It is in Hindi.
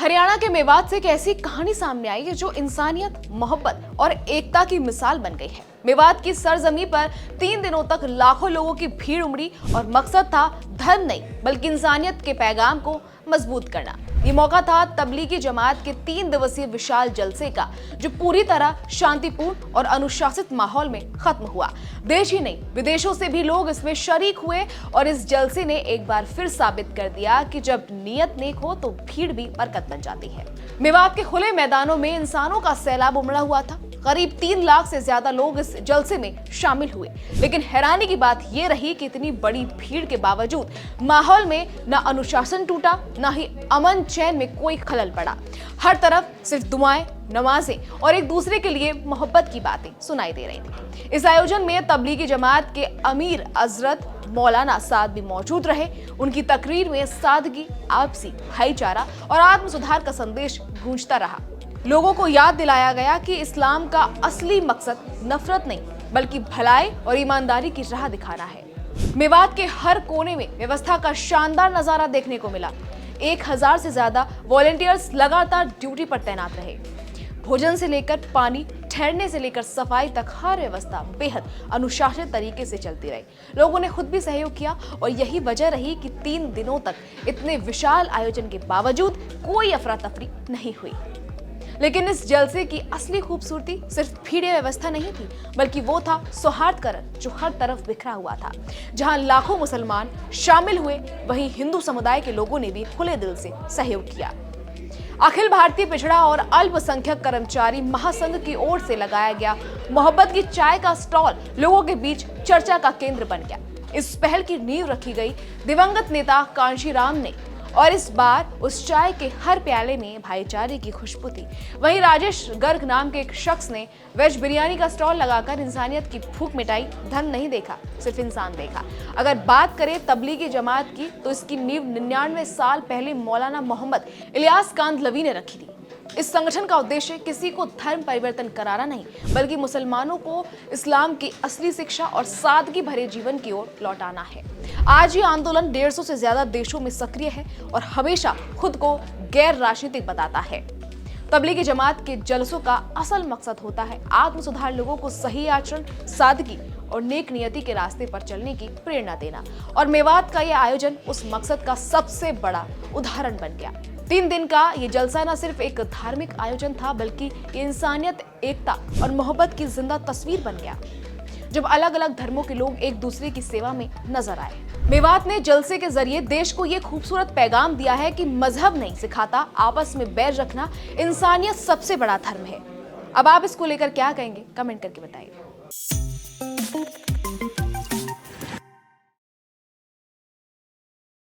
हरियाणा के मेवात से एक ऐसी कहानी सामने आई है जो इंसानियत, मोहब्बत और एकता की मिसाल बन गई है। मेवात की सरजमी पर 3 दिनों तक लाखों लोगों की भीड़ उमड़ी और मकसद था धर्म नहीं बल्कि इंसानियत के पैगाम को मजबूत करना। ये मौका था तबलीगी जमात के 3 दिवसीय विशाल जलसे का, जो पूरी तरह शांतिपूर्ण और अनुशासित माहौल में खत्म हुआ। देश ही नहीं, विदेशों से भी लोग इसमें शरीक हुए और इस जलसे ने एक बार फिर साबित कर दिया कि जब नीयत नेक हो तो भीड़ भी बरकत बन जाती है। मेवात के खुले मैदानों में इंसानों का सैलाब उमड़ा हुआ था। करीब 3 लाख से ज्यादा लोग इस जलसे में शामिल हुए। लेकिन हैरानी की बात यह रही कि इतनी बड़ी भीड़ के बावजूद माहौल में न अनुशासन टूटा, न ही अमन चैन में कोई खलल पड़ा। हर तरफ सिर्फ दुआएं, नमाजें और एक दूसरे के लिए मोहब्बत की बातें सुनाई दे रही थी। इस आयोजन में तबलीगी जमात के अमीर हजरत मौलाना साद भी मौजूद रहे। उनकी तकरीर में सादगी, आपसी भाईचारा और आत्म सुधार का संदेश गूंजता रहा। लोगों को याद दिलाया गया कि इस्लाम का असली मकसद नफरत नहीं बल्कि भलाई और ईमानदारी की राह दिखाना है। मेवात के हर कोने में व्यवस्था का शानदार नजारा देखने को मिला। 1000 से ज्यादा वॉलंटियर्स लगातार ड्यूटी पर तैनात रहे। भोजन से लेकर पानी, ठहरने से लेकर सफाई तक हर व्यवस्था बेहद अनुशासित तरीके से चलती रही। लोगों ने खुद भी सहयोग किया और यही वजह रही कि 3 दिनों तक इतने विशाल आयोजन के बावजूद कोई अफरा तफरी नहीं हुई। लेकिन इस जलसे की असली खूबसूरती सिर्फ भीड़ व्यवस्था नहीं थी, बल्कि वो था सौहार्द का रंग जो हर तरफ बिखरा हुआ था। जहां लाखों मुसलमान शामिल हुए, वहीं हिंदू समुदाय के लोगों ने भी खुले दिल से सहयोग किया। अखिल भारतीय पिछड़ा और अल्पसंख्यक कर्मचारी महासंघ की ओर से लगाया गया मोहब्बत की चाय का स्टॉल लोगों के बीच चर्चा का केंद्र बन गया। इस पहल की नींव रखी गई दिवंगत नेता कांशीराम ने, और इस बार उस चाय के हर प्याले में भाईचारे की खुशबू थी। वहीं राजेश गर्ग नाम के एक शख्स ने वेज बिरयानी का स्टॉल लगाकर इंसानियत की भूख मिटाई। धन नहीं देखा, सिर्फ इंसान देखा। अगर बात करें तबलीगी जमात की, तो इसकी नींव 99 साल पहले मौलाना मोहम्मद इलियास कांदलवी ने रखी थी। इस संगठन का उद्देश्य किसी को धर्म परिवर्तन कराना नहीं, बल्कि मुसलमानों को इस्लाम की असली शिक्षा और सादगी भरे जीवन की ओर लौटाना है। आज ये आंदोलन 150 से ज्यादा देशों में सक्रिय है और हमेशा खुद को गैर राजनीतिक बताता है। तबलीगी जमात के जलसों का असल मकसद होता है आत्म सुधार, लोगों को सही आचरण, सादगी और नेक नियति के रास्ते पर चलने की प्रेरणा देना। और मेवात का यह आयोजन उस मकसद का सबसे बड़ा उदाहरण बन गया। 3 दिन का ये जलसा न सिर्फ एक धार्मिक आयोजन था, बल्कि ये इंसानियत, एकता और मोहब्बत की जिंदा तस्वीर बन गया, जब अलग अलग धर्मों के लोग एक दूसरे की सेवा में नजर आए। मेवात ने जलसे के जरिए देश को ये खूबसूरत पैगाम दिया है कि मजहब नहीं सिखाता, आपस में बैर रखना इंसानियत सबसे बड़ा धर्म है। अब आप इसको लेकर क्या कहेंगे, कमेंट करके बताइए।